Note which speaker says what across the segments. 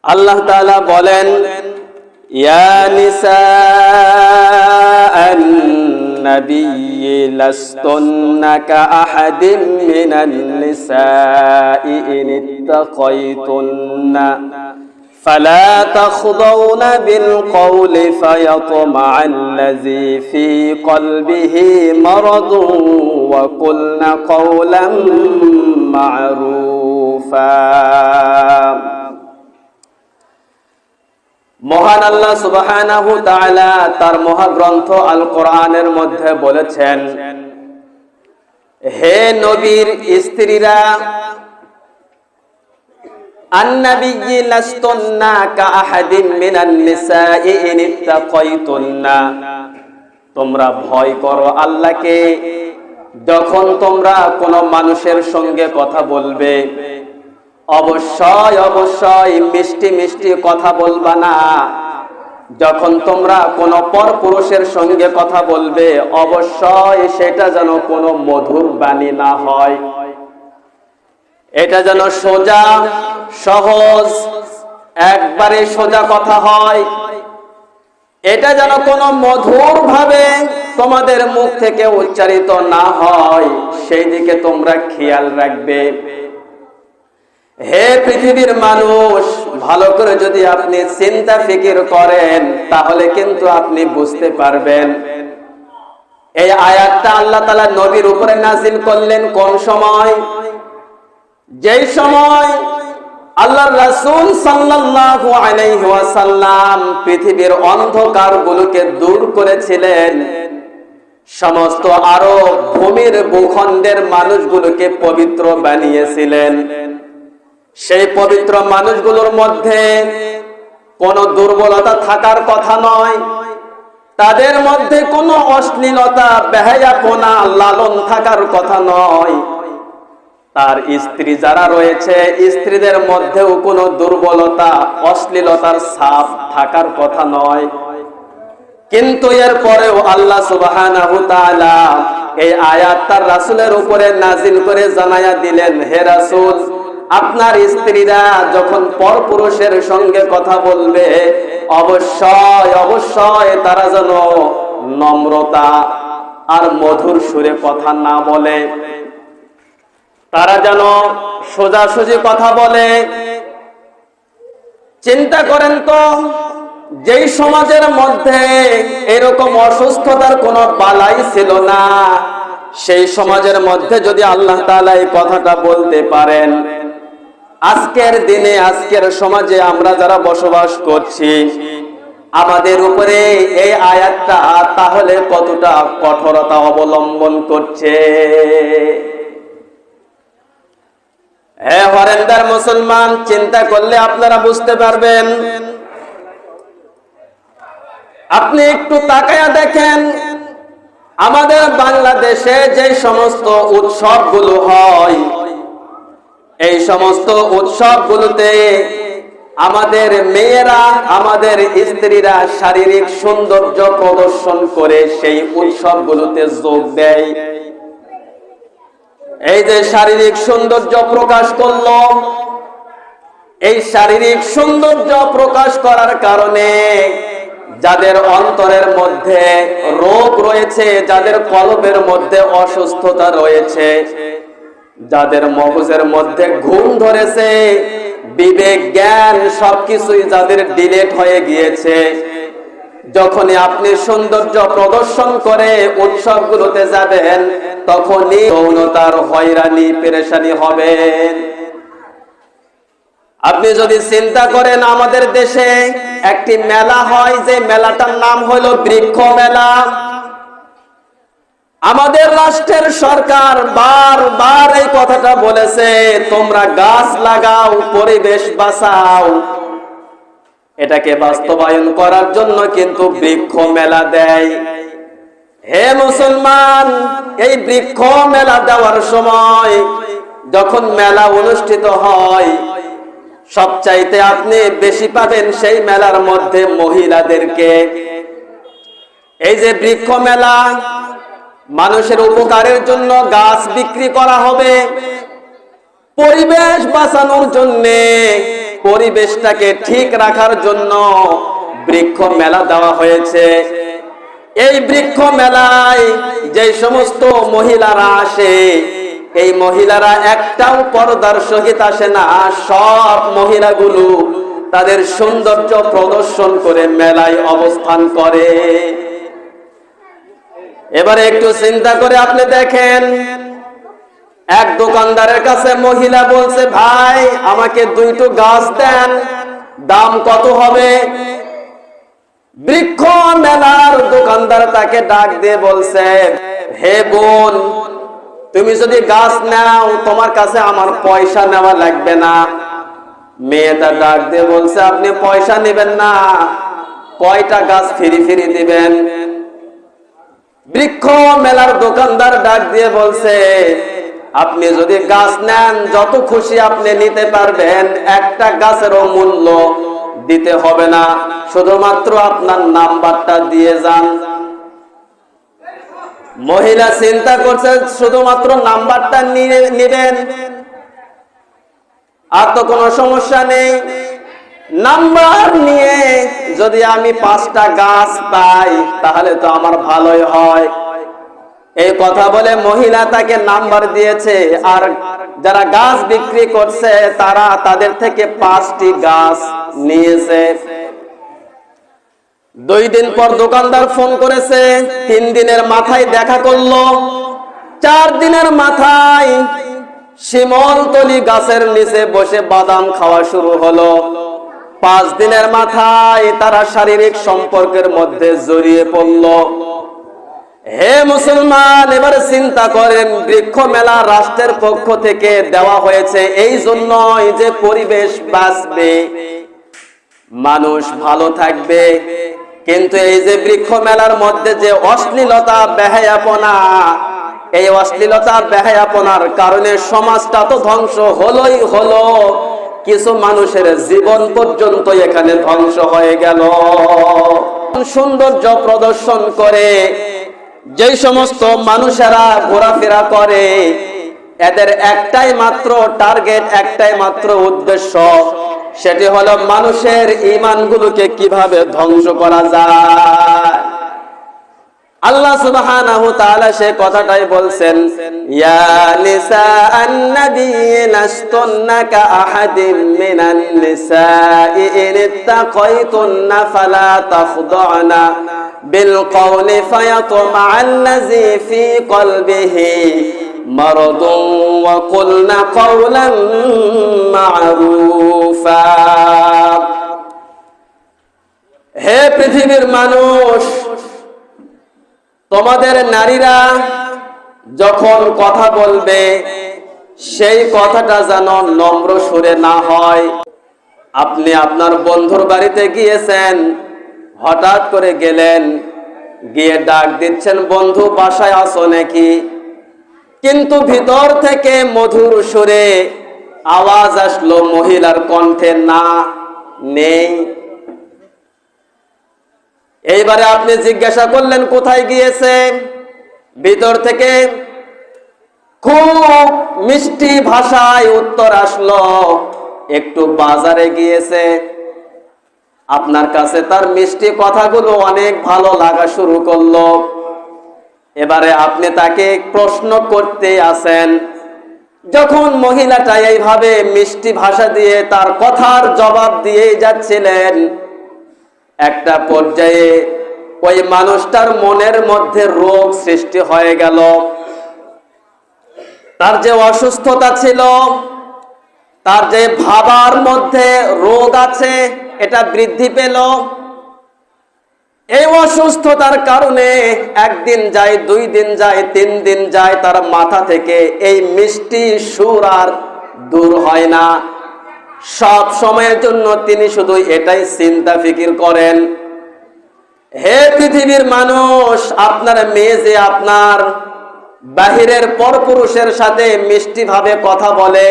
Speaker 1: আল্লাহ তাআলা বলেন, ইয়া নিসাআন নাবিয়্যি লাস্তুন্না কাআহাদিম মিনান নিসাই ইন ইত্তাকাইতুন্না ফালা তাখদাউনা বিল কওলি ফায়াতমাআল্লাযী ফী কলবিহি মারাদুন ওয়া কুলনা কওলাম মা'রুফা। মহান আল্লাহ সুবহানাহু তাআলা তার মহাগ্রন্থ আল কোরআনের মধ্যে বলেছেন, হে নবীর স্ত্রীরা, আন-নাবিয়্যি লাস্তুন্না কাআহাদিম মিনান নিসাই ইন ইত্তাকাইতুন্না, তোমরা ভয় করো আল্লাহকে যখন তোমরা কোন মানুষের সঙ্গে কথা বলবে। অবশ্যই অবশ্যই মিষ্টি মিষ্টি কথা বলবা না। যখন তোমরা কোনো পরপুরুষের সঙ্গে কথা বলবে অবশ্যই সেটা যেন কোনো মধুর বাণী না হয়, এটা যেন সোজা সহজ একবারে সোজা কথা হয়। এটা যেন কোনো মধুর ভাবে তোমাদের মুখ থেকে উচ্চারিত না হয়, সেই দিকে তোমরা খেয়াল রাখবে। হে পৃথিবীর মানুষ, ভালো করে যদি আপনি চিন্তা ফিকির করেন তাহলে কিন্তু আপনি বুঝতে পারবেন এই আয়াতটা আল্লাহ তাআলা নবীর উপরে নাযিল করলেন কোন সময়? যেই সময় আল্লাহর রাসূল সাল্লাল্লাহু আলাইহি ওয়াসাল্লাম পৃথিবীর অন্ধকারগুলোকে দূর করেছিলেন, সমস্ত আরব ভূমির ভূখণ্ডের মানুষগুলোকে পবিত্র বানিয়েছিলেন। সেই পবিত্র মানুষগুলোর মধ্যে কোনো দুর্বলতা থাকার কথা নয়, তাদের মধ্যে কোনো অশ্লীলতা বেহায়াপনা লালন থাকার কথা নয়। তার স্ত্রী যারা রয়েছে স্ত্রীদের মধ্যেও কোনো দুর্বলতা অশ্লীলতার ছাপ থাকার কথা নয়। কিন্তু এরপরেও আল্লাহ সুবহানাহু তাআলা এই আয়াত তার রাসূলের উপরে নাযিল করে জানায়া দিলেন, হে রাসূল, আপনার স্ত্রীরা যখন পরপুরুষের সঙ্গে কথা বলবে অবশ্যই অবশ্যই তারা যেন নম্রতা আর মধুর সুরে কথা না বলে, তারা যেন সোজাসুজি কথা বলে। চিন্তা করেন তো, যেই সমাজের মধ্যে এরকম অসুস্থতার কোনো বালাই ছিল না, সেই সমাজের মধ্যে যদি আল্লাহ তাআলা এই কথাটা বলতে পারেন, আজকের দিনে আজকের সমাজে আমরা যারা বসবাস করছি আমাদের উপরে এই আয়াতটা তাহলে কতটা কঠোরতা অবলম্বন করছে। হে হরেন্দার মুসলমান, চিন্তা করলে আপনারা বুঝতে পারবেন। আপনি একটু তাকায়া দেখেন, আমাদের বাংলাদেশে যে সমস্ত উৎসবগুলো হয় এই সমস্ত উৎসবগুলোতে আমাদের মেয়েরা আমাদের স্ত্রীরা শারীরিক সৌন্দর্য প্রদর্শন করে সেই উৎসবগুলোতে যোগ দেয়। এই যে শারীরিক সৌন্দর্য প্রকাশ করলো, এই শারীরিক সৌন্দর্য প্রকাশ করার কারণে যাদের অন্তরের মধ্যে রোগ রয়েছে, যাদের কলবের মধ্যে অসুস্থতা রয়েছে, যাদের মগজের মধ্যে ঘুম ধরেছে, বিবেক জ্ঞান সবকিছুই যাদের ডিলেট হয়ে গিয়েছে, যখনই আপনি সৌন্দর্য প্রদর্শন করে উৎসবগুলোতে যাবেন তখনই যৌনতার হয়রানি পেরেশানি হবেন। আপনি যদি চিন্তা করেন, আমাদের দেশে একটি মেলা হয়, যে মেলাটার নাম হলো বৃক্ষ মেলা। আমাদের রাষ্ট্রের সরকার বারবার এই কথাটা বলেছে, তোমরা গাছ লাগাও, পরিবেশ বাঁচাও। এটাকে বাস্তবায়ন করার জন্য কিন্তু বৃক্ষ মেলা দেয়। হে মুসলমান, এই বৃক্ষ মেলা দেওয়ার সময় যখন মেলা অনুষ্ঠিত হয় সবচাইতে আপনি বেশি পাবেন সেই মেলার মধ্যে মহিলাদেরকে। এই যে বৃক্ষ মেলা, মানুষের উপকারের জন্য গাছ বিক্রি করা হবে, পরিবেশ বাঁচানোর জন্য পরিবেশটাকে ঠিক রাখার জন্য বৃক্ষ মেলা দেওয়া হয়েছে। এই বৃক্ষ মেলায় যে সমস্ত মহিলারা আসে, এই মহিলারা একটাও পর্দার সহিত আসে না। সব মহিলাগুলো তাদের সৌন্দর্য প্রদর্শন করে মেলায় অবস্থান করে। এবারে একটু চিন্তা করে আপনি দেখেন, এক দোকানদারের কাছে মহিলা বলছে, ভাই আমাকে 2টো গাছ দেন, দাম কত হবে? বৃক্ষ মেলার দোকানদার তাকে ডাক দিয়ে বলছে, হে বোন, তুমি যদি গাছ নাও তোমার কাছে আমার পয়সা নেওয়া লাগবে না। মেয়েটা ডাক দিয়ে বলছে, আপনি পয়সা নেবেন না, কয়টা গাছ ফ্রি ফ্রি দিবেন? বৃক্ষ মেলার দোকানদার ডাক দিয়ে বলছে, আপনি যদি গাছ নেন যত খুশি আপনি নিতে পারবেন, একটা গাছেরও মূল্য দিতে হবে না, শুধুমাত্র আপনার নাম্বারটা দিয়ে যান। মহিলা চিন্তা করছে শুধুমাত্র নাম্বারটা নিবেন, আর তো কোনো সমস্যা নেই। নাম্বার নিয়ে যদি আমি 5টা গাছ পাই তাহলে তো আমার ভালোই হয়। এই কথা বলে মহিলা তাকে নাম্বার দিয়েছে, আর যারা গাছ বিক্রি করছে তারা তাদের থেকে 5টি গাছ নিয়েছে। 2 দিন পর দোকানদার ফোন করেছে, 3 দিনের মাথায় দেখা করলো, 4 দিনের মাথায় শিমলতলি গাছের নিচে বসে বাদাম খাওয়া শুরু হলো। 5 দিনের মাথায় তারা শারীরিক সম্পর্কের মধ্যে জড়িয়ে পড়ল। হে মুসলমান, এবারে চিন্তা করেন, বৃক্ষ মেলা রাষ্ট্রের পক্ষ থেকে দেওয়া হয়েছে এই জন্যই যে পরিবেশ বাঁচবে, মানুষ ভালো থাকবে। কিন্তু এই যে বৃক্ষ মেলার মধ্যে যে অশ্লীলতা বেহায়াপনা, এই অশ্লীলতা বেহায়াপনার কারণে সমাজটা তো ধ্বংস হলোই হলো, কিছু মানুষের জীবন পর্যন্ত এখানে ধ্বংস হয়ে গেল। সৌন্দর্য প্রদর্শন করে যেই সমস্ত মানুষেরা ঘোরাফেরা করে, এদের একটাই মাত্র টার্গেট, একটাই মাত্র উদ্দেশ্য, সেটি হলো মানুষের ঈমানগুলোকে কিভাবে ধ্বংস করা যায়। আল্লাহ সুবহানাহু ওয়া তাআলা সেই কথাটাই বলছেন, ইয়া নিসাআন নবী লাস্তুন্না কা আহাদিন মিনান নিসাই ইন ইত্তাকাইতুন্না ফালা তাখদা'না বিল কওলি ফায়াতমা'আল্লাযী ফী কলবিহি মারাদুন ওয়া কুলনা কওলান মা'রুফা। হে পৃথিবীর মানুষ, তোমাদের নারীরা যখন কথা বলবে সেই কথাটা যেন নম্র সুরে না হয়। আপনি আপনার বন্ধুর বাড়িতে গিয়েছেন, হঠাৎ করে গেলেন, গিয়ে ডাক দিচ্ছেন, বন্ধু বাসায় আছো নাকি? কিন্তু ভিতর থেকে মধুর সুরে আওয়াজ আসলো মহিলার কণ্ঠে, না, নেই। এইবারে আপনি জিজ্ঞাসা করলেন কোথায় গিয়েছে? ভিতর থেকে খুব মিষ্টি ভাষায় উত্তর আসলো, একটু বাজারে গিয়েছে। আপনার কাছে তার মিষ্টি কথাগুলো অনেক ভালো লাগা শুরু করলো। এবারে আপনি তাকে প্রশ্ন করতে আছেন। যখন মহিলাটা এইভাবে মিষ্টি ভাষা দিয়ে তার কথার জবাব দিয়ে যাচ্ছিলেন, একটা পর্যায়ে ওই মানুষটার মনের মধ্যে রোগ সৃষ্টি হয়ে গেল। তার যে অসুস্থতা ছিল, তার যে ভাবার মধ্যে রোগ আছে, এটা বৃদ্ধি পেল। এই অসুস্থতার কারণে 1 দিন যায়, 2 দিন যায়, 3 দিন যায়, তার মাথা থেকে এই মিষ্টি সুর আর দূর হয় না। সব সময়ের জন্য তিনি শুধু এটাই চিন্তা ফিকির করেন, হে পৃথিবীর মানুষ, আপনার মেয়ে যে আপনার বাহিরের পরপুরুষের সাথে মিষ্টি ভাবে কথা বলে,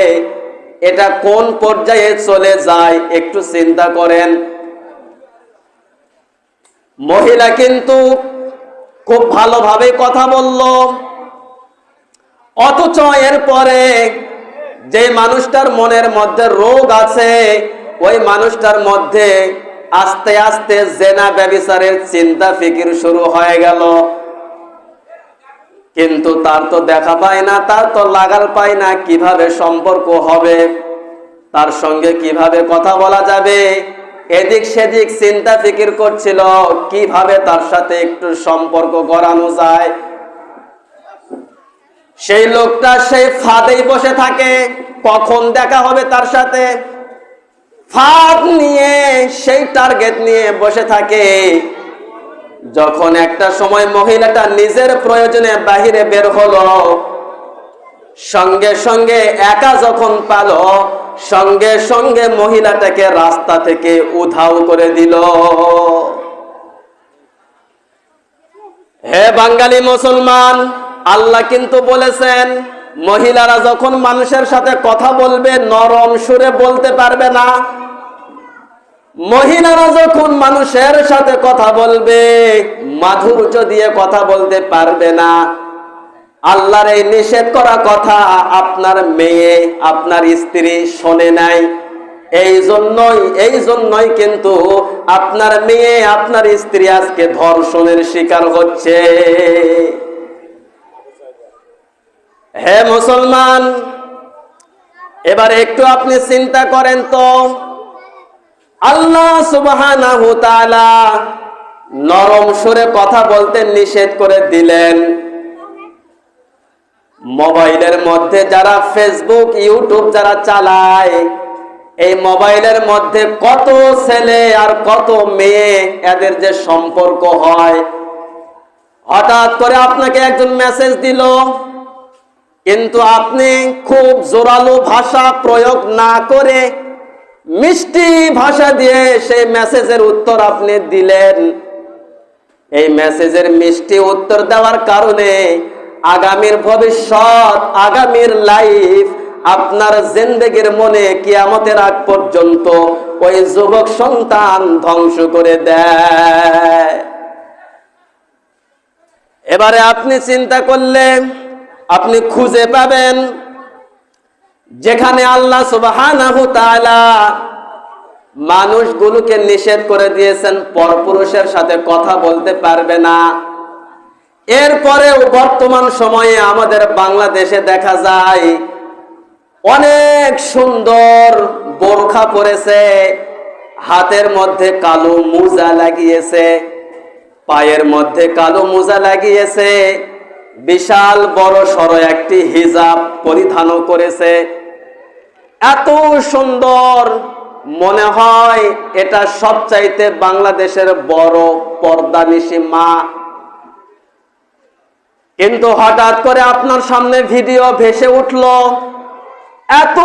Speaker 1: এটা কোন পর্যায়ে চলে যায় একটু চিন্তা করেন। মহিলা কিন্তু খুব ভালোভাবে কথা বলল, অথচ এর পরে যে মানুষটার মনের মধ্যে রোগ আছে, ওই মানুষটার মধ্যে আস্তে আস্তে জেনা ব্যভিচারের চিন্তা ফিকির শুরু হয়ে গেল। কিন্তু তার তো দেখা পায় না, তার তো লাগাল পায় না, কিভাবে সম্পর্ক হবে, তার সঙ্গে কিভাবে কথা বলা যাবে, এদিক সেদিক চিন্তা ফিকির করছিল কিভাবে তার সাথে একটু সম্পর্ক গড়ানো যায়। সেই লোকটা সেই ফাঁদেই বসে থাকে, কখন দেখা হবে তার সাথে, ফাঁদ নিয়ে সেই টার্গেট নিয়ে বসে থাকে। যখন একটা সময় মহিলাটা নিজের প্রয়োজনে বাহিরে বের হলো, সঙ্গে সঙ্গে একা যখন পেল, সঙ্গে সঙ্গে মহিলাটাকে রাস্তা থেকে উধাও করে দিল। হে বাঙালি মুসলমান, আল্লাহ কিন্তু বলেছেন মহিলারা যখন মানুষের সাথে কথা বলবে নরম সুরে বলতে পারবে না। মহিলারা যখন মানুষের সাথে কথা বলবে মাধুর্য দিয়ে কথা বলতে পারবে না। আল্লাহর এই নিষেধ করা কথা আপনার মেয়ে, আপনার স্ত্রী শোনে নাই। এই জন্যই কিন্তু আপনার মেয়ে, আপনার স্ত্রী আজকে ধর্ষণের শিকার হচ্ছে। হে মুসলমান, এবার একটু আপনি চিন্তা করেন তো, আল্লাহ সুবহানাহু ওয়া তাআলা নরম সুরে কথা বলতে নিষেধ করে দিলেন। মোবাইলের মধ্যে যারা ফেসবুক, ইউটিউব যারা চালায়, এই মোবাইলের মধ্যে কত ছেলে আর কত মেয়ে, এদের যে সম্পর্ক হয়, হঠাৎ করে আপনাকে একজন মেসেজ দিল, কিন্তু আপনি খুব জোরালো ভাষা প্রয়োগ না করে মিষ্টি ভাষা দিয়ে সেই মেসেজের উত্তর আপনি দিলেন। এই মেসেজের মিষ্টি উত্তর দেওয়ার কারণে আগামীর ভবিষ্যৎ, আগামীর লাইফ, আপনার জিন্দেগির মনে কিয়ামতের আগ পর্যন্ত ওই যুবক সন্তান ধ্বংস করে দেয়। এবারে আপনি চিন্তা করলে আপনি খুঁজে পাবেন যেখানে আল্লাহ সুবহানাহু ওয়া তাআলা মানুষগুলোকে নিষেধ করে দিয়েছেন পরপুরুষের সাথে কথা বলতে পারবে না, এরপরেও বর্তমান সময়ে আমাদের বাংলাদেশে দেখা যায় অনেক সুন্দর বোরখা পরেছে, হাতের মধ্যে কালো মোজা লাগিয়েছে, পায়ের মধ্যে কালো মোজা লাগিয়েছে, বিশাল বড় সড়ো একটি হিজাব পরিধানও করেছে। এত সুন্দর, মনে হয় এটা সবচাইতে বাংলাদেশের বড় পর্দানিশী মা। কিন্তু হঠাৎ করে আপনার সামনে ভিডিও ভেসে উঠল, এত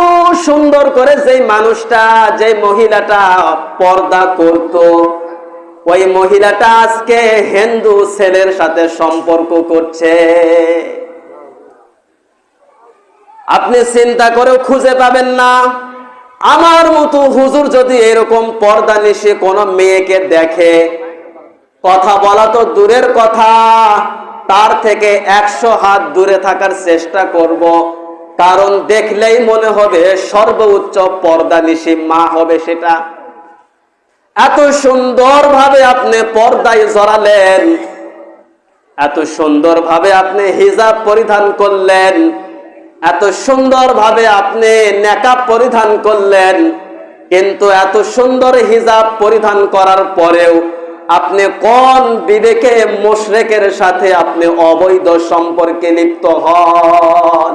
Speaker 1: সুন্দর করে যেই মানুষটা, যেই মহিলাটা পর্দা করত, ওই মহিলাটা আজকে হিন্দু ছেলের সাথে সম্পর্ক করছে। আপনি চিন্তা করেও খুঁজে পাবেন না। আমার মতো হুজুর যদি এরকম পর্দা নিশে কোনো মেয়েকে দেখে, কথা বলা তো দূরের কথা, তার থেকে 100 হাত দূরে থাকার চেষ্টা করব, কারণ দেখলেই মনে হবে সর্বোচ্চ পর্দা নিশি মা হবে সেটা। এত সুন্দর ভাবে আপনি পর্দায় জড়ালেন, এত সুন্দর ভাবে আপনি হিজাব পরিধান করলেন, এত সুন্দর ভাবে আপনি নেকাব পরিধান করলেন, কিন্তু এত সুন্দর হিজাব পরিধান করার পরেও আপনি কোন বিবেকে মুশরিকের সাথে আপনি অবৈধ সম্পর্কে লিপ্ত হন?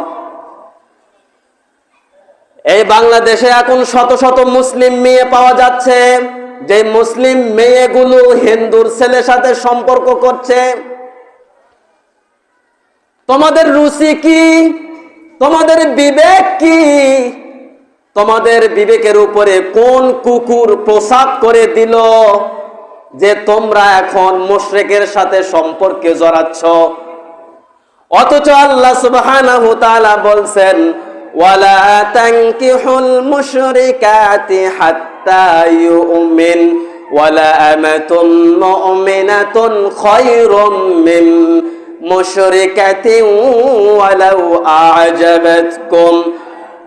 Speaker 1: এই বাংলাদেশে এখন শত শত মুসলিম মেয়ে পাওয়া যাচ্ছে, যে মুসলিম মেয়েগুলো হিন্দুর ছেলের সাথে সম্পর্ক করছে। তোমাদের রুচি কি? তোমাদের বিবেক কি? তোমাদের বিবেকের উপরে কোন কুকুর প্রসাদ করে দিল যে তোমরা এখন মুশরিকের সাথে সম্পর্কে জড়াচ্ছ? অথচ আল্লাহ সুবহানাহু ওয়া তাআলা বলছেন, ওয়ালা তানকিহুল মুশরিকাতি হাত্তা ইউমিন ওয়ালা আমাতুম মুমিনাতুন খায়রুম মিন মুশরিকাতিন ওয়ালাউ আ'জাবাতকুম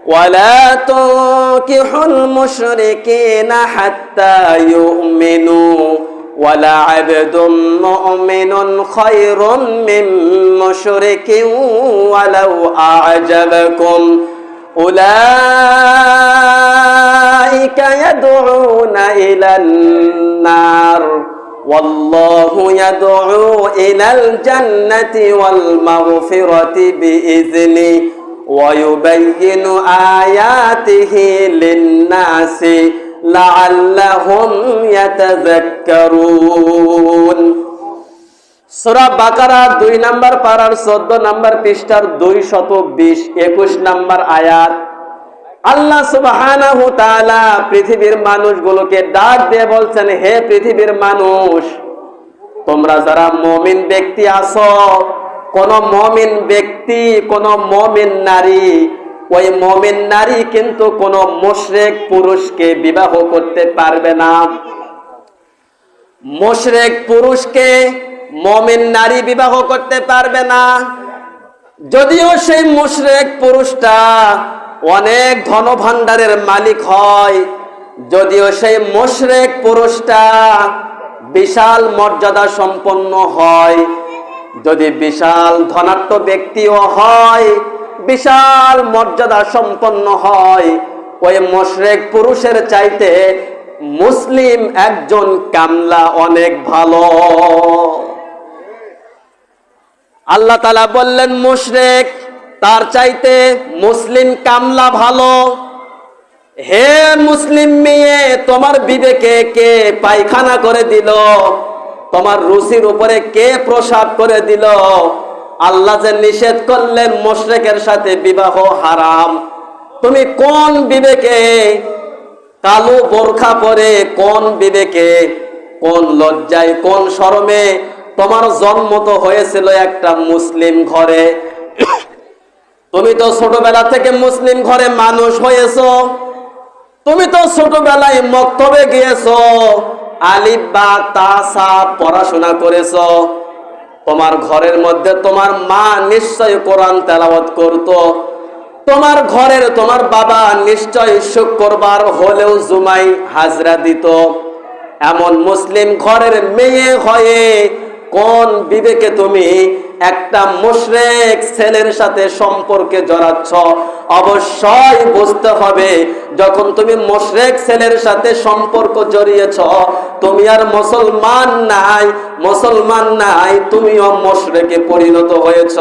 Speaker 1: ولا تنكحوا المشركين حتى يؤمنوا ولعبد مؤمن خير من مشرك ولو أعجبكم أولئك يدعون إلى النار والله يدعو إلى الجنة والمغفرة بإذنه ويبين آياته للناس لعلهم يتذكرون সূরা বাকারা 2 নম্বর পারার 14 নম্বর পৃষ্ঠার 220 21 নম্বর আয়াত। আল্লাহ সুবহানাহু তাআলা পৃথিবীর মানুষগুলোকে ডাক দিয়ে বলছেন, হে পৃথিবীর মানুষ, তোমরা যারা মুমিন ব্যক্তি আছো, কোন মুমিন ব্যক্তি, কোন মুমিন নারী, ওই মুমিন নারী কিন্তু কোন মুশরিক পুরুষকে বিবাহ করতে পারবে না। মুশরিক পুরুষকে মুমিন নারী বিবাহ করতে পারবে না। যদিও সেই মুশরিক পুরুষটা অনেক ধনভাণ্ডারের মালিক হয়, যদিও সেই মুশরিক পুরুষটা বিশাল মর্যাদা সম্পন্ন হয়, যদি বিশাল ধনাঢ্য ব্যক্তিও হয়, বিশাল মর্যাদা সম্পন্ন হয়, ওই মুশরিক পুরুষের চাইতে মুসলিম একজন কামলা অনেক ভালো। আল্লাহ তাআলা বললেন মুশরিক তার চাইতে মুসলিম কামলা ভালো। হে মুসলিম মেয়ে, তোমার বিবেকে কে পায়খানা করে দিল? তোমার রুচির উপরে কে প্রসাব করে দিল? আল্লাহ যে নিষেধ করলেন মুশরিকের সাথে বিবাহ হারাম, তুমি কোন বিবেকে কালো বোরখা পরে, কোন বিবেকে, কোন লজ্জায়, কোন শরমে তোমার জন্ম তো হয়েছিল একটা মুসলিম ঘরে? তুমি তো ছোটবেলা থেকে মুসলিম ঘরে মানুষ হয়েছো, তুমি তো ছোটবেলায় মক্তবে গিয়েছো, আলিফ বা তা সা পড়াশোনা করেছো। তোমার ঘরের মধ্যে তোমার মা নিশ্চয় কোরআন তেলাওয়াত করতো, তোমার ঘরের তোমার বাবা নিশ্চয় শুক্রবার হলেও জুমাই হাজরা দিত। এমন মুসলিম ঘরের মেয়ে হয়ে কোন বিবেকে তুমি একটা মুশরিক ছেলের সাথে সম্পর্কে জড়াচ্ছ? অবশ্যই বুঝতে হবে, যখন তুমি মুশরিক ছেলের সাথে সম্পর্ক জড়িয়েছ, তুমি আর মুসলমান নাই, মুসলমান নাই, তুমিও মুশরিকে পরিণত হয়েছ।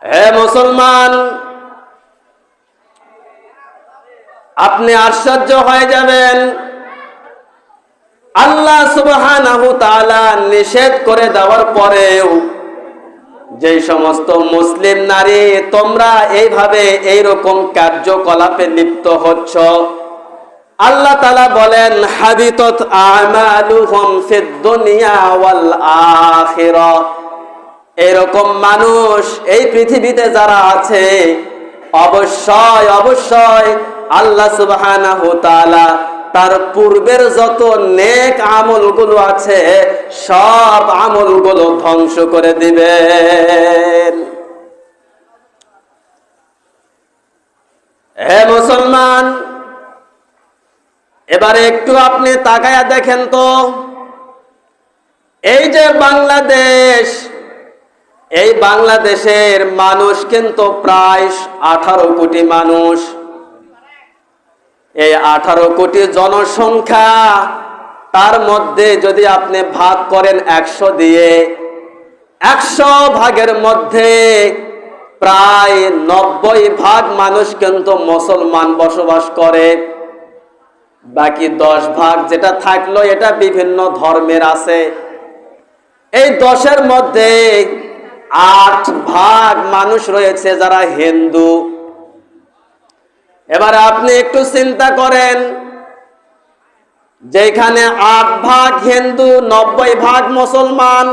Speaker 1: হে মুসলমান, আপনি আশ্চর্য হয়ে যাবেন, আল্লাহ সুবহানাহু তাআলা নিষেধ করে দেওয়ার পরেও যে সমস্ত মুসলিম নারী তোমরা এইভাবে এইরকম কার্যকলাপে লিপ্ত হচ্ছ, আল্লাহ তাআলা বলেন হাবিতত আমালুহুম ফিদ দুনিয়া ওয়াল আখিরাহ। এরকম মানুষ এই পৃথিবীতে যারা আছে, অবশ্যই অবশ্যই আল্লাহ সুবহানাহু তাআলা তার পূর্বের যত নেক আমলগুলো আছে সব আমলগুলো ধ্বংস করে দিবেন। হে মুসলমান, এবারে একটু আপনি তাকায়া দেখেন তো, এই যে বাংলাদেশ, এই বাংলাদেশের মানুষ কিন্তু প্রায় 18 কোটি মানুষ। এই 18 কোটি জনসংখ্যা, তার মধ্যে যদি আপনি ভাগ করেন 100 দিয়ে, 100 ভাগের মধ্যে প্রায় 90 ভাগ মানুষ কিন্তু মুসলমান বসবাস করে। বাকি 10 ভাগ যেটা থাকলো এটা বিভিন্ন ধর্মের আছে। এই 10-এর মধ্যে 8 ভাগ মানুষ রয়েছে যারা হিন্দু। এবার আপনি একটু চিন্তা করেন, যেখানে 8 ভাগ হিন্দু, 90 ভাগ মুসলমান,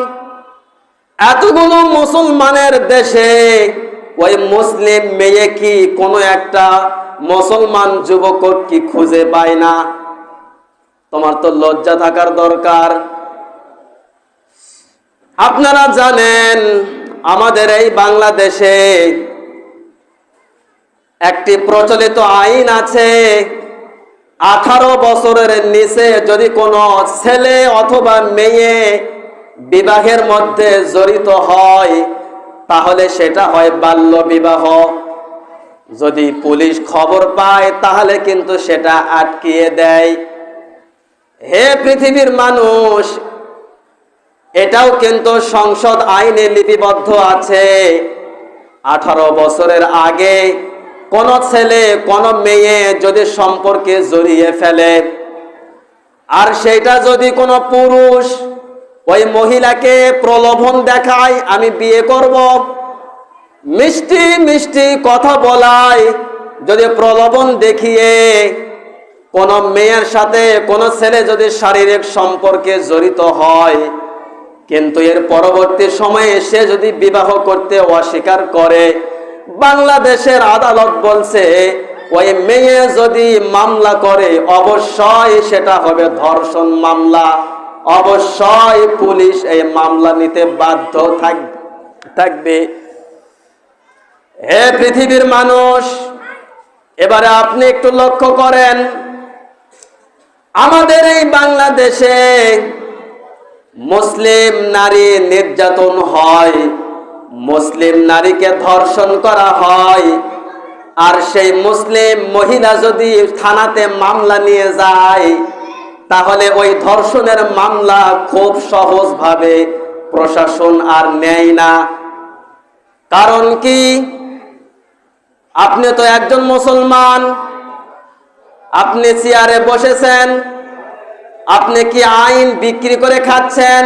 Speaker 1: এতগুলো মুসলমানের দেশে ওই মুসলিম মেয়ে কি কোনো একটা মুসলমান যুবক কি খুঁজে পায় না? তোমার তো লজ্জা থাকার দরকার। আপনারা জানেন আমাদের এই বাংলাদেশে একটি প্রচলিত আইন আছে, 18 বছরের নিচে যদি কোনো ছেলে অথবা মেয়ে বিবাহের মধ্যে জড়িত হয় তাহলে সেটা হয় বাল্য বিবাহ। যদি পুলিশ খবর পায় তাহলে কিন্তু সেটা আটকিয়ে দেয়। হে পৃথিবীর মানুষ, এটাও কিন্তু সংসদ আইনে লিপিবদ্ধ আছে, 18 বছরের আগে কোন ছেলে কোন মেয়ে যদি সম্পর্কে জড়িয়ে ফেলে আর সেটা যদি কোনো পুরুষ ওই মহিলাকে প্রলোভন দেখায় আমি বিয়ে করব, মিষ্টি মিষ্টি কথা বলায়, যদি প্রলোভন দেখিয়ে কোন মেয়ের সাথে কোন ছেলে যদি শারীরিক সম্পর্কে জড়িত হয় কিন্তু এর পরবর্তী সময়ে সে যদি বিবাহ করতে অস্বীকার করে, বাংলাদেশের আদালত বলছে ওই মেয়ে যদি মামলা করে অবশ্যই সেটা হবে ধর্ষণ মামলা, অবশ্যই পুলিশ এই মামলা নিতে বাধ্য থাকবে। হে পৃথিবীর মানুষ, এবারে আপনি একটু লক্ষ্য করেন, আমাদের এই বাংলাদেশে মুসলিম নারী নির্যাতন হয়, মুসলিম নারীকে ধর্ষণ করা হয়, আর সেই মুসলিম মহিলা যদি থানাতে মামলা নিয়ে যায় তাহলে ওই ধর্ষণের মামলা খুব সহজভাবে প্রশাসন আর নেয় না। কারণ কি? আপনি তো একজন মুসলমান, আপনি চেয়ারে বসেছেন, আপনি কি আইন বিক্রি করে খাচ্ছেন?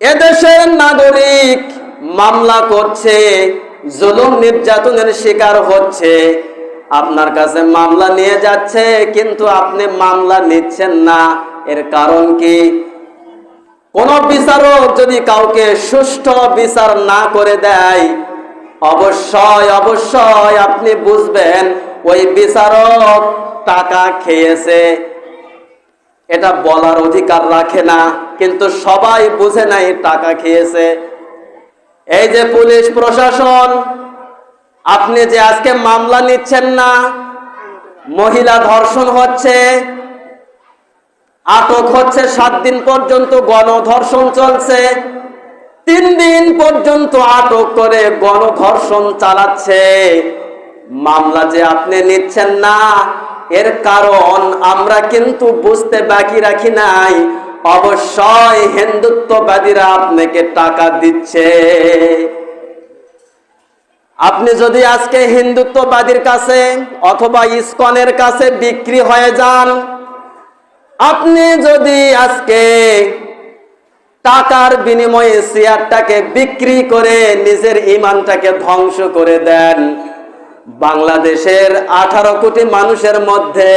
Speaker 1: এদেশের নাগরিক মামলা করছে, জুলুম নির্যাতনের শিকার হচ্ছে, আপনার কাছে মামলা নিয়ে যাচ্ছে কিন্তু আপনি মামলা নিচ্ছেন না। এর কারণ কি? কোন বিচারক যদি কাউকে সুষ্ঠু বিচার না করে দেয় অবশ্যই অবশ্যই আপনি বুঝবেন ওই বিচারক টাকা খেয়েছে। এটা বলার অধিকার রাখে না, কিন্তু সবাই বুঝে নাই টাকা খেয়েছে। এই যে পুলিশ প্রশাসন, আপনি যে আজকে মামলা নিচ্ছেন না, মহিলা ধর্ষণ হচ্ছে, আটক হচ্ছে, 7 দিন পর্যন্ত গণধর্ষণ চলছে, 3 দিন পর্যন্ত আটক করে গণধর্ষণ চালাচ্ছে, মামলা যে আপনি নিচ্ছেন না এর কারণ আমরা কিন্তু বুঝতে বাকি রাখি নাই, অবশ্যই হিন্দুত্ববাদীরা আপনাকে টাকা দিচ্ছে। আপনি যদি আজকে হিন্দুত্ববাদীর কাছে অথবা ইসকনের কাছে বিক্রি হয়ে যান, আপনি যদি আজকে টাকার বিনিময়ে চেয়ারটাকে বিক্রি করে নিজের ঈমানটাকে ধ্বংস করে দেন, বাংলাদেশের 18 কোটি মানুষের মধ্যে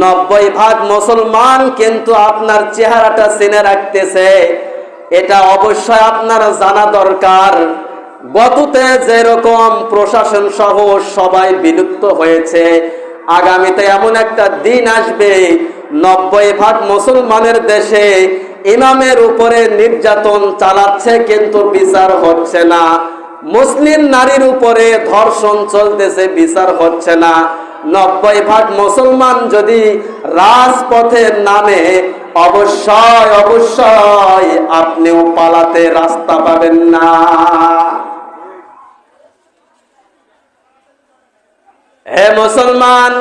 Speaker 1: 90% মুসলমান কিন্তু আপনার চেহারাটা চিনে রাখতেছে। এটা অবশ্যই আপনার জানা দরকার। গততে যেরকম প্রশাসন সহ সবাই বিলুপ্ত হয়েছে, আগামীতে এমন একটা দিন আসবে 90% মুসলমানের দেশে ইমামের উপরে নির্যাতন চালাচ্ছে কিন্তু বিচার হচ্ছে না, মুসলিম নারীর উপরে ধর্ষণ চলতেছে বিচার হচ্ছে না। 90% মুসলমান যদি রাজপথে নামে অবশ্যই অবশ্যই আপনিও পালাতে রাস্তা পাবেন না। হে মুসলমান,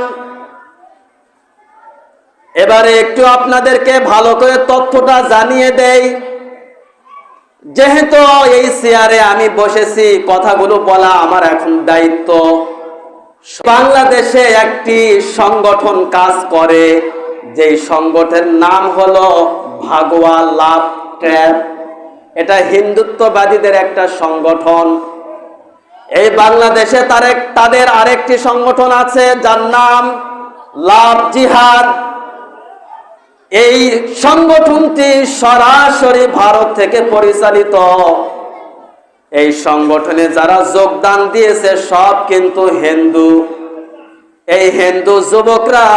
Speaker 1: এবারে একটু আপনাদেরকে ভালো করে তথ্যটা জানিয়ে দেই। যেহেতু এই চেয়ারে আমি বসেছি, কথাগুলো বলা আমার এখন দায়িত্ব। বাংলাদেশে একটি সংগঠন কাজ করে, যে সংগঠনের নাম হলো ভাগোয়া লাভ ট্র্যাপ। এটা হিন্দুত্ববাদীদের একটা সংগঠন। এই বাংলাদেশে তাদের আরেকটি সংগঠন আছে যার নাম লাভ জিহাদ। এই সংগঠনটি সরাসরি ভারত থেকে পরিচালিত। এই সংগঠনে যারা যোগদান দিয়েছে সব কিন্তু হিন্দু। এই হিন্দু যুবকরা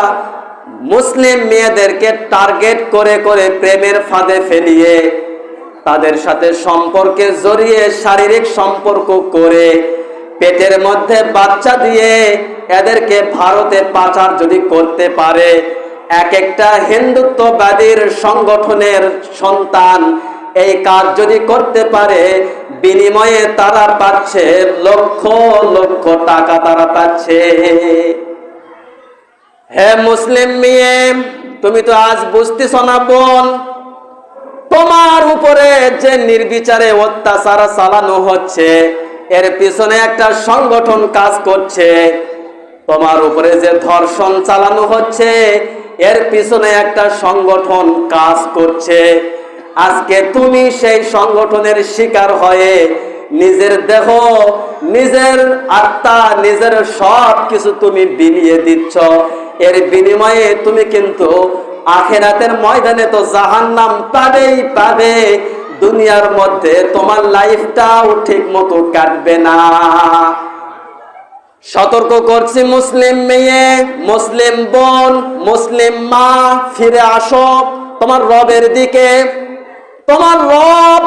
Speaker 1: মুসলিম মেয়েদেরকে টার্গেট করে করে প্রেমের ফাঁদে ফেলিয়ে তাদের সাথে সম্পর্কে জড়িয়ে শারীরিক সম্পর্ক করে পেটের মধ্যে বাচ্চা দিয়ে এদেরকে ভারতে পাচার যদি করতে পারে, এক একটা হিন্দুত্ববাদীর সংগঠনের সন্তান এই কাজ যদি করতে পারে, বিনিময়ে তারা পাচ্ছে লক্ষ লক্ষ টাকা তারা পাচ্ছে। হে মুসলিম মেয়ে, তুমি তো আজ বুঝতেছ না বোন, তোমার উপরে যে নির্বিচারে অত্যাচার চালানো হচ্ছে এর পিছনে একটা সংগঠন কাজ করছে। তোমার উপরে যে ধর্ষণ চালানো হচ্ছে এর পিছনে একটা সংগঠন কাজ করছে। আজকে তুমি সেই সংগঠনের শিকার হয়ে নিজের দেহ, নিজের আত্মা, নিজের সব কিছু তুমি বিলিয়ে দিচ্ছ। এর বিনিময়ে তুমি কিন্তু আখিরাতের ময়দানে তো জাহান্নাম পাবেই পাবে, দুনিয়ার মধ্যে তোমার লাইফটাও ঠিক মতো কাটবে না। সতর্ক করছি মুসলিম মেয়ে, মুসলিম বোন, মুসলিম মা, ফিরে আসো তোমার রবের দিকে। তোমার রব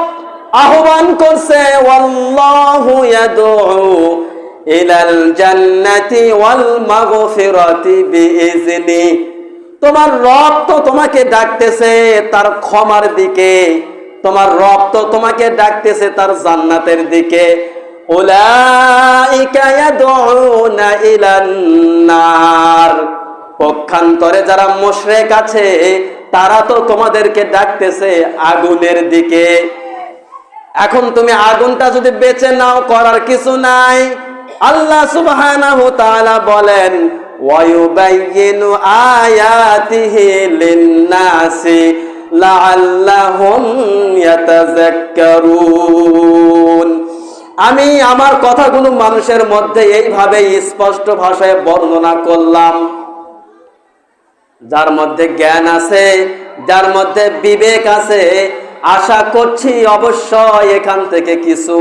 Speaker 1: আহ্বান করছে, ওয়াল্লাহু ইয়াদউ ইলাল জান্নাতি ওয়াল মাগফিরাতি বিইজনি। তোমার রব তো তোমাকে ডাকতেছে তার ক্ষমার দিকে, তোমার রব তো তোমাকে ডাকতেছে তার জান্নাতের দিকে। উলাইকা ইয়াদউনা ইলান নার। পক্ষান্তরে যারা মুশরিক আছে তারা তো তোমাদেরকে ডাকতেছে আগুনের দিকে। এখন তুমি আগুনটা যদি বেছে নাও, করার কিছু নাই। আল্লাহ সুবহানাহু ওয়া তাআলা বলেন, ওয়ায়ুবাইয়িনু আয়াতিহি লিন-নাসি লাআল্লাহুম ইয়াতাযাক্কারুন। আমি আমার কথাগুলো মানুষের মধ্যে এইভাবে স্পষ্ট ভাষায় বর্ণনা করলাম। যার মধ্যে জ্ঞান আছে, যার মধ্যে বিবেক আছে, আশা করছি অবশ্যই এখান থেকে কিছু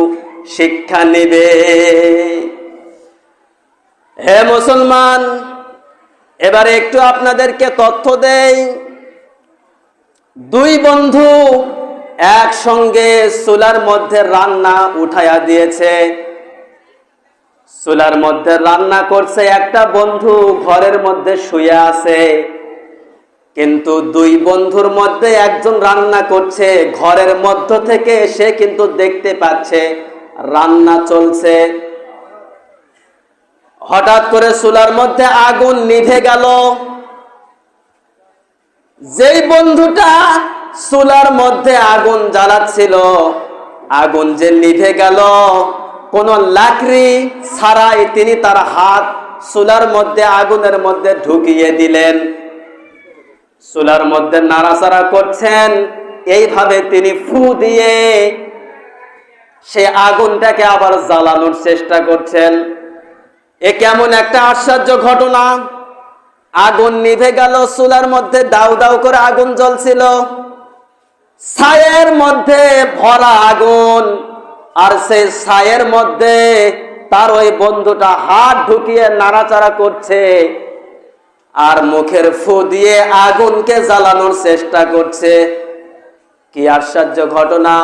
Speaker 1: শিক্ষা নেবে। হে মুসলমান, এবারে একটু আপনাদেরকে তথ্য দেই। দুই বন্ধু একসঙ্গে চুলার মধ্যে রান্না উঠাইয়া দিয়েছে। চুলার মধ্যে রান্না করছে, একটা বন্ধু ঘরের মধ্যে শুয়ে আছে। কিন্তু দুই বন্ধুর মধ্যে একজন রান্না করছে, ঘরের মধ্য থেকে সে কিন্তু দেখতে পাচ্ছে রান্না চলছে। হঠাৎ করে চুলার মধ্যে আগুন নিভে গেল। যেই বন্ধুটা চুলার মধ্যে আগুন জ্বালাচ্ছিল, আগুন যে নিভে গেল, কোন লাকড়ি ছাড়াই তিনি তার হাত চুলার মধ্যে আগুনের মধ্যে ঢুকিয়ে দিলেন। চুলার মধ্যে নাড়াচাড়া করছেন, এইভাবে তিনি ফু দিয়ে সে আগুনটাকে আবার জ্বালানোর চেষ্টা করছেন। এ কেমন একটা আশ্চর্য ঘটনা! আগুন নিভে গেল, চুলার মধ্যে দাউ দাউ করে আগুন জ্বলছিল, ছায়ের মধ্যে ভরা আগুন, আর সেই ছায়ের মধ্যে তার ওই বন্ধুটা হাত ঢুকিয়ে নাড়াচাড়া করছে আর মুখের ফু দিয়ে আগুনকে জ্বালানোর চেষ্টা করছে। কি আশ্চর্য ঘটনা!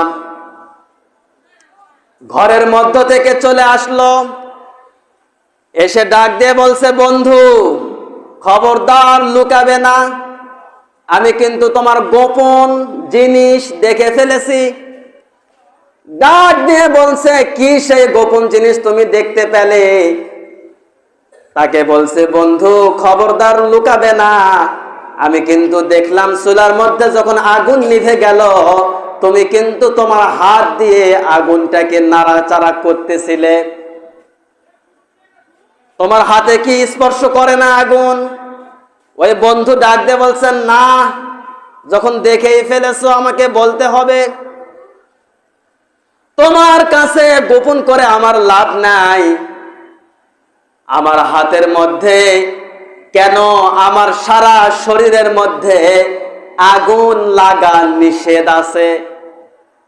Speaker 1: ঘরের মধ্য থেকে চলে আসলো, এসে ডাক দিয়ে বলছে, বন্ধু খবরদার লুকাবে না, আমি কিন্তু তোমার গোপন জিনিস দেখে ফেলেছি। ডাক দিয়ে বলছে, কি সেই গোপন জিনিস তুমি দেখতে পেলে? তাকে বলছে, বন্ধু খবরদার লুকাবে না, আমি কিন্তু দেখলাম চুলার মধ্যে যখন আগুন নিভে গেল তুমি কিন্তু তোমার হাত দিয়ে আগুনটাকে নাড়াচাড়া করতেছিলে। তোমার হাতে কি স্পর্শ করে না আগুন? ওই বন্ধু ডাক দিয়ে বলছেন, না, যখন দেখেই ফেলেছো আমাকে বলতে হবে। তোমার কাছে গোপন করে আমার লাভ নাই। আমার হাতের মধ্যে কেন, আমার সারা শরীরের মধ্যে আগুন লাগা নিষেধ আছে।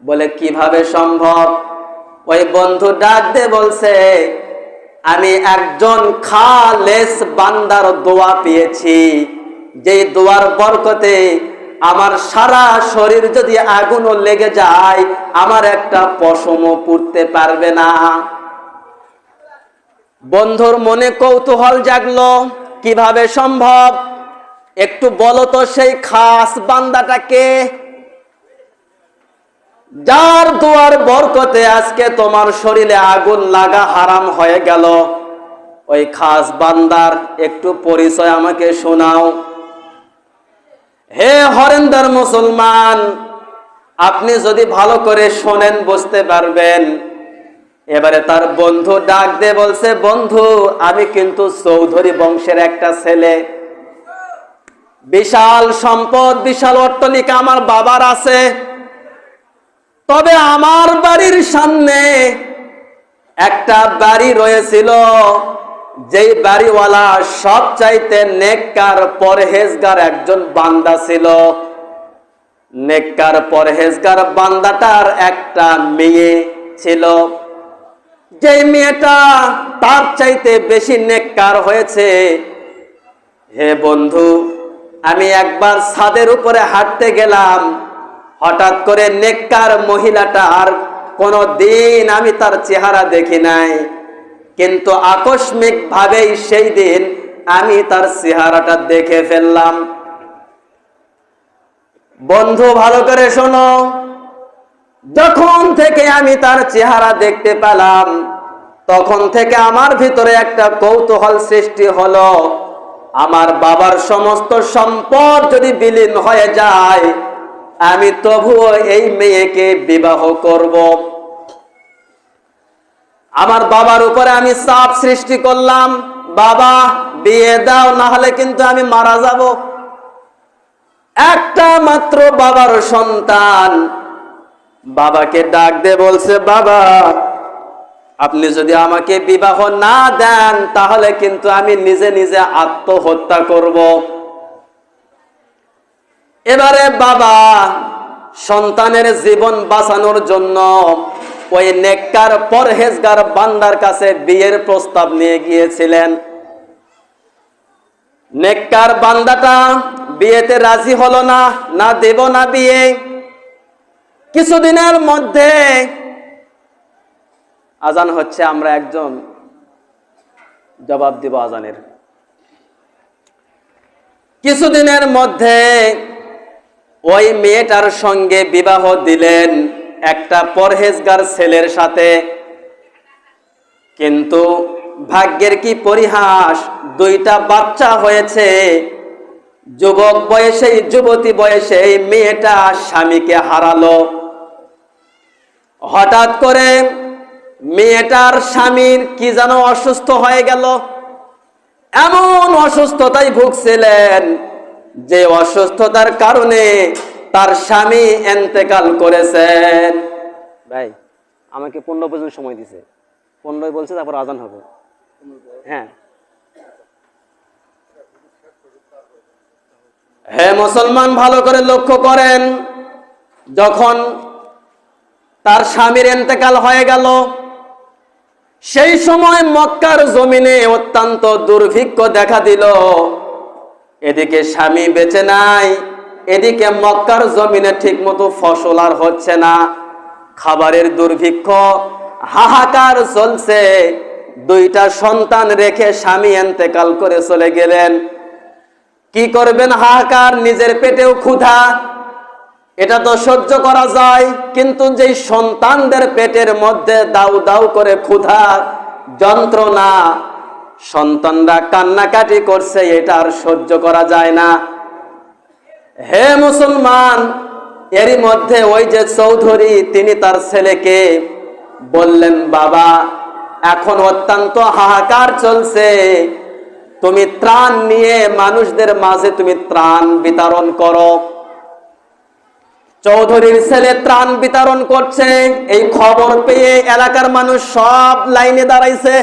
Speaker 1: বলে কিভাবে সম্ভব? ওই বন্ধু ডাক দিয়ে বলছে, আমি একজন খালেস বান্দার দোয়া পেয়েছি, যে দোয়ার বরকতে আমার সারা শরীর যদি আগুনও লেগে যায় আমার একটা পশমও পুড়তে পারবে না। বন্ধুর মনে কৌতূহল জাগলো, কিভাবে সম্ভব? একটু বলো তো সেই খাস বান্দাটাকে, যার দুয়ার বরকতে আজকে তোমার শরীরে আগুন লাগা হারাম হয়ে গেল। ওই খাস বান্দার একটু পরিচয় আমাকে শোনাও। হে হরেন্দার মুসলমান, আপনি যদি ভালো করে শোনেন বুঝতে পারবেন। এবারে তার বন্ধু ডাক দিয়ে বলছে, বন্ধু আমি কিন্তু চৌধুরী বংশের একটা ছেলে, বিশাল সম্পদ বিশাল অট্টালিকা আমার বাবার আছে, তবে আমার বাড়ির সামনে একটা বাড়ি রয়েছিল, যেই বাড়িওয়ালা সবচাইতে নেককার পরহেজগার একজন বান্দা ছিল। নেককার পরহেজগার বান্দাটার একটা মেয়ে ছিল, যেই মেয়েটা তার চাইতে বেশি নেককার হয়েছে। হে বন্ধু, আমি একবার ছাদের উপরে হাঁটতে গেলাম, হঠাৎ করে নেককার মহিলাটার কোনো দিন আমি তার চেহারা দেখি নাই, কিন্তু আকস্মিক ভাবেই সেই দিন আমি তার চেহারাটা দেখে ফেললাম। বন্ধু ভালো করে শোনো, যখন থেকে আমি তার চেহারা দেখতে পেলাম তখন থেকে আমার ভিতরে একটা কৌতূহল সৃষ্টি হলো, আমার বাবার সমস্ত সম্পদ যদি বিলীন হয়ে যায় আমি তবুও এই মেয়েকে বিবাহ করব। আমার বাবার উপরে আমি চাপ সৃষ্টি করলাম, বাবা বিয়ে দাও, না হলে কিন্তু আমি মারা যাব। একটা মাত্র বাবার সন্তান, বাবাকে ডাক দিয়ে বলছে, বাবা আপনি যদি আমাকে বিবাহ না দেন তাহলে কিন্তু আমি নিজে নিজে আত্মহত্যা করব। এবারে বাবা সন্তানের জীবন বাঁচানোর জন্য ওই নেককার পরহেজগার বান্দার কাছে বিয়ের প্রস্তাব নিয়ে গিয়েছিলেন। নেককার বান্দাটা বিয়েতে রাজি হলো না, না দেব না বিয়ে। কিছুদিনের মধ্যে আজান হচ্ছে, আমরা একজন জবাব দিব আজানের। কিছুদিনের মধ্যে ওই মেয়েটার সঙ্গে বিবাহ দিলেন একটা পরহেজগার ছেলের সাথে। কিন্তু ভাগ্যের কি পরিহাস, দুইটা বাচ্চা হয়েছে। যুবক বয়সে যুবতী বয়সে এই মেয়েটা স্বামীকে হারালো। হঠাৎ করে মেয়েটার স্বামীর কি যেন অসুস্থ হয়ে গেল, এমন অসুস্থতায় ভুগছিলেন যে অসুস্থতার কারণে তার স্বামী ইন্তেকাল করেছেন। ভাই আমাকে 15 পর্যন্ত সময় দিছে, 15 বলছে, তারপর আজান হবে। হ্যাঁ হে মুসলমান, ভালো করে লক্ষ্য করেন, যখন তার স্বামীর ইন্তেকাল হয়ে গেল সেই সময় মক্কার জমিনে অত্যন্ত দুর্ভিক্ষ দেখা দিল। এদিকে স্বামী বেঁচে নাই, এদিকে মক্কার জমিনে ঠিকমতো ফসল আর হচ্ছে না, খাবারের দুর্ভিক্ষ, হাহাকার চলছে। দুইটা সন্তান রেখে স্বামী ইন্তেকাল করে চলে গেলেন। কি করবেন, হাহাকার, নিজের পেটেও ক্ষুধা, এটা তো সহ্য করা যায়, কিন্তু যেই সন্তানদের পেটের মধ্যে দাউ দাউ করে ক্ষুধা যন্ত্রণা, সন্তানরা কান্নাকাটি করছে, এটা আর সহ্য করা যায় না। হে মুসলমান, এরই মধ্যে ওই যে চৌধুরী, তিনি তার ছেলেকে বললেন, বাবা এখন অত্যন্ত হাহাকার চলছে, তুমি ত্রাণ নিয়ে মানুষদের মাঝে তুমি ত্রাণ বিতরণ করো। চৌধুরীর ছেলে ত্রাণ বিতরণ করছে, এই খবর পেয়ে এলাকার মানুষ সব লাইনে দাঁড়াইছে।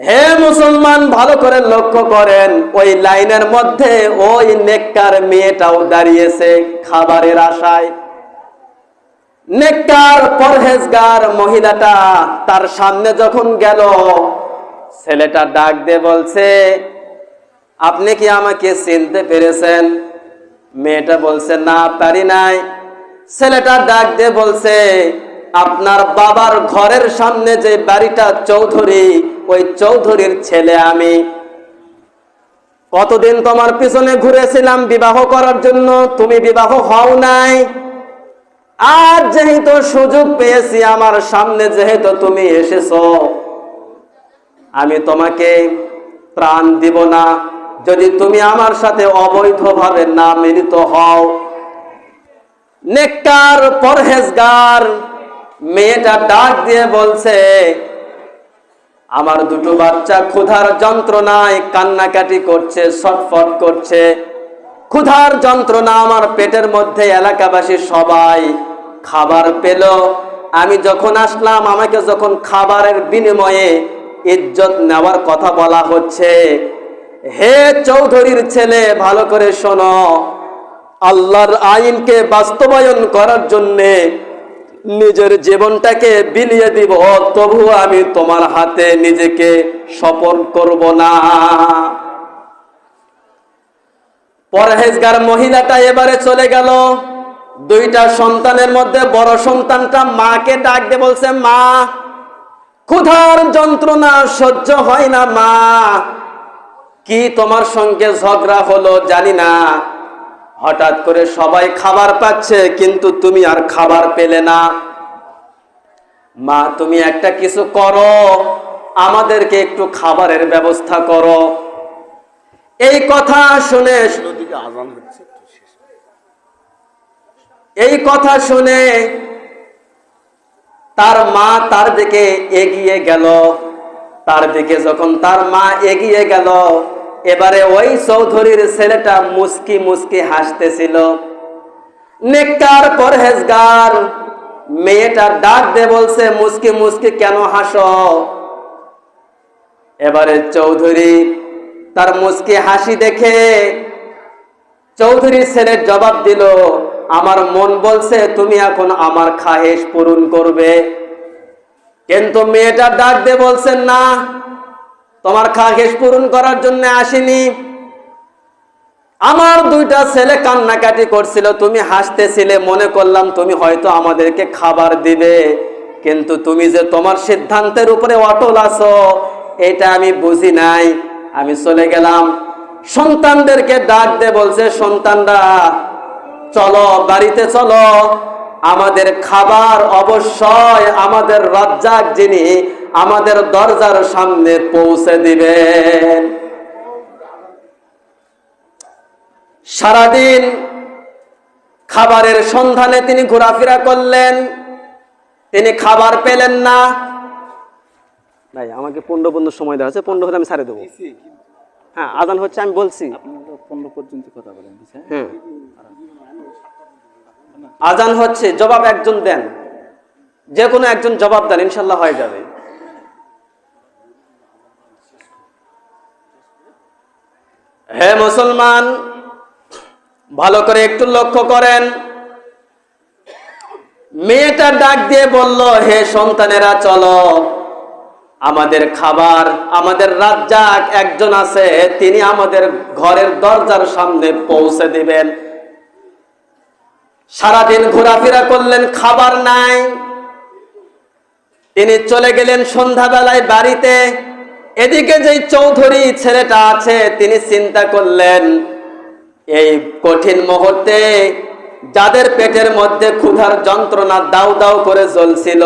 Speaker 1: হে মুসলমান, ভালো করে লক্ষ্য করেন, ওই লাইনের মধ্যে ওই নেককার মেয়েটাও দাঁড়িয়েছে খাবারের আশায়। নেককার পরহেজগার মহিলাটা তার সামনে যখন গেল, ছেলেটা ডাক দিয়ে বলছে, আপনি কি আমাকে চিনতে পেরেছেন? মেয়েটা বলছে না পারি নাই। ছেলেটা ডাক দিয়ে বলছে আপনার বাবার ঘরের সামনে যে বাড়িটা চৌধুরী, ওই চৌধুরীর ছেলে আমি। কতদিন তোমার পিছনে ঘুরেছিলাম বিবাহ করার জন্য, তুমি বিবাহ হও নাই। আর যেহেতু সুযোগ পেয়েছি, আমার সামনে যেহেতু তুমি এসেছো, আমি তোমাকে প্রাণ দিব না যদি তুমি আমার সাথে অবৈধভাবে না মিলিত হও। নেককার পরহেজগার মেয়েটা ডাক দিয়ে বলছে আমার দুটো বাচ্চা ক্ষুধার যন্ত্রণায় কান্নাকাটি করছে, ছটফট করছে। ক্ষুধার যন্ত্রণা আমার পেটের মধ্যে, এলাকাবাসী সবাই খাবার পেল। আমি যখন আসলাম, আমাকে যখন খাবারের বিনিময়ে ইজ্জত নেওয়ার কথা বলা হচ্ছে, হে চৌধুরীর ছেলে ভালো করে শোনো, আল্লাহর আইনকে বাস্তবায়ন করার জন্যে নিজের জীবনটাকে বিলিয়ে দিব, তবু আমি তোমার হাতে নিজেকে সমর্পণ করব না। পরহেজগার মহিলাটা এবারে চলে গেল। দুইটা সন্তানের মধ্যে বড় সন্তানটা মাকে ডাক দিয়ে বলছে মা, ক্ষুধার যন্ত্রণা সহ্য হয় না মা, কি তোমার সঙ্গে ঝগড়া হলো জানি না, হঠাৎ করে সবাই খাবার পাচ্ছে কিন্তু তুমি আর খাবার পেলে না। মা তুমি একটা কিছু করো, আমাদেরকে একটু খাবারের ব্যবস্থা করো। এই কথা শুনে তার মা তার দিকে এগিয়ে গেল। তার দিকে যখন তার মা এগিয়ে গেল, এবারে ওই চৌধুরীর ছেলেটা মুস্কি মুস্কি হাসতেছিল। নেককার পরহেজগার মেয়েটা ডাক দিয়ে বলছে মুস্কি মুস্কি কেন হাসো? এবারে চৌধুরী তার মুস্কি হাসি দেখে চৌধুরীর ছেলের জবাব দিল, আমার মন বলছে তুমি এখন আমার খাহেশ পূরণ করবে। কিন্তু মেয়েটা ডাক দিয়ে বলছেন না, তোমার খাহেশ পূরণ করার জন্য আসিনি। আমার দুইটা ছেলে কান্নাকাটি করছিল, তুমি হাসতেছিলে, মনে করলাম তুমি হয়তো আমাদেরকে খাবার দিবে, কিন্তু তুমি যে তোমার সিদ্ধান্তের উপরে অটল আছো এটা আমি বুঝি নাই, আমি চলে গেলাম। সন্তানদেরকে ডাক দিয়ে বলছে সন্তানরা চলো বাড়িতে চলো, আমাদের খাবার অবশ্যই আমাদের রাজ্জাক যিনি আমাদের দরজার সামনে পৌঁছে দিবেন। সারাদিন খাবারের সন্ধানে তিনি ঘোরাফেরা করলেন, তিনি খাবার পেলেন না। ভাই আমাকে 15 সময় দেওয়া আছে, 15 হলে আমি ছাড়ে দেবো। হ্যাঁ আজান হচ্ছে, আমি বলছি
Speaker 2: 15 পর্যন্ত কথা বলেন।
Speaker 1: হ্যাঁ আজান হচ্ছে, জবাব একজন দেন, যে কোনো একজন জবাব দেন, ইনশাল্লাহ হয়ে যাবে। হে মুসলমান, ভালো করে একটু লক্ষ্য করেন। মেয়েটা ডাক দিয়ে বলল, হে সন্তানেরা চলো, আমাদের খাবার, আমাদের রাজ্জাক একজন আছে, তিনি আমাদের ঘরের দরজার সামনে পৌঁছে দিবেন। সারাদিন ঘোরাফেরা করলেন, খাবার নাই। তিনি চলে গেলেন সন্ধ্যাবেলায় বাড়িতে। এদিকে যে চৌধুরী ছেলেটা আছে তিনি চিন্তা করলেন, এই কঠিন মুহূর্তে যাদের পেটের মধ্যে ক্ষুধার যন্ত্রণা দাউ দাউ করে জ্বলছিল,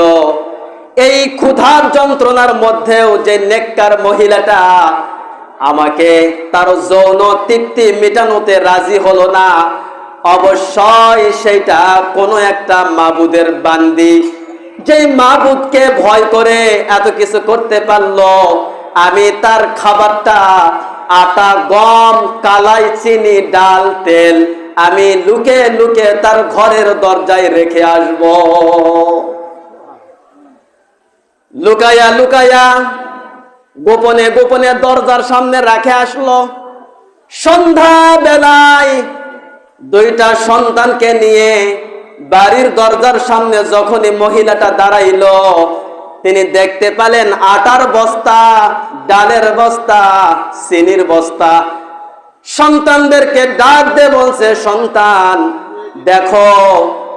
Speaker 1: এই ক্ষুধার যন্ত্রণার মধ্যেও যে নেককার মহিলাটা আমাকে তার যৌন তৃপ্তি মেটানোতে রাজি হলো না, অবশ্যই সেইটা কোনো একটা মাবুদের বান্দি, যেই মাবুদকে ভয় করে এত কিছু করতে পারলো। আমি তার খাবারটা আটা, গম, কালাই, চিনি, ডাল, তেল আমি লুকে লুকে তার ঘরের দরজায় রেখে আসব। লুকায়া লুকায়া গোপনে গোপনে দরজার সামনে রেখে আসলো। সন্ধ্যা বেলায় দুইটা সন্তানকে নিয়ে বাড়ির দরজার সামনে যখনই মহিলাটা দাঁড়াইলো, তিনি দেখতে পেলেন আটার বস্তা, ডালের বস্তা, চিনির বস্তা। সন্তানদেরকে ডাক দিয়ে বলছে, সন্তান দেখো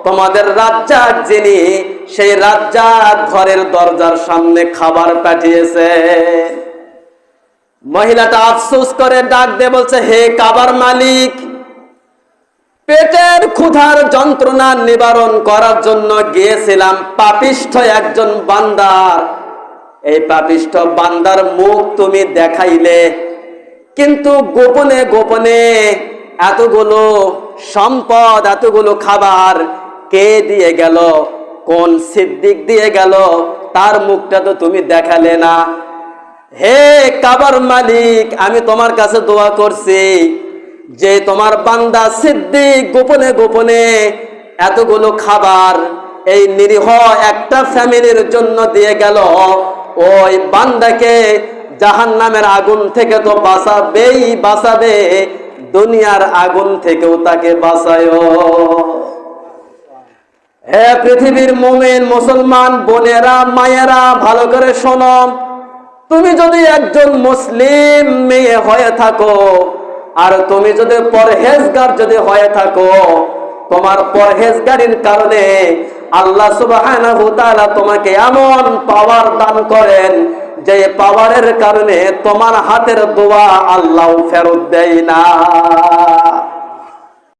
Speaker 1: তোমাদের রাজ্জাক যিনি, সেই রাজ্জাক ঘরের দরজার সামনে খাবার পাঠিয়েছে। মহিলাটা আফসোস করে ডাক দিয়ে বলছে, হে কাবার মালিক, পেটের ক্ষুধার যন্ত্রণা নিবারণ করার জন্য গিয়েছিলাম পাপিষ্ঠ একজন বান্দার, এই পাপিষ্ঠ বান্দার মুখ তুমি দেখাইলে, কিন্তু গোপনে গোপনে এতগুলো সম্পদ, এতগুলো খাবার কে দিয়ে গেল, কোন সিদ্দিক দিয়ে গেল, তার মুখটা তো তুমি দেখালে না। হে কাবার মালিক, আমি তোমার কাছে দোয়া করছি যে তোমার বান্দা সিদ্দিক গোপনে গোপনে এতগুলো খাবার এই নিরীহ একটা ফ্যামিলির জন্য দিয়ে গেল, ওই বান্দাকে জাহান্নামের আগুন থেকে তো বাঁচাবেই বাঁচাবে, দুনিয়ার আগুন থেকেও তাকে বাঁচায়ো। হে পৃথিবীর মুমিন মুসলমান বোনেরা, মায়েরা, ভালো করে শোনো, তুমি যদি একজন মুসলিম মেয়ে হয়ে থাকো, আর তুমি যদি পরহেজগার যদি হয়ে থাকো, তোমার পরহেজগারির কারণে আল্লাহ সুবহানাহু ওয়া তাআলা তোমাকে এমন পাওয়ার দান করেন যে পাওয়ারের কারণে তোমার হাতের দোয়া আল্লাহ ফেরত দেয় না।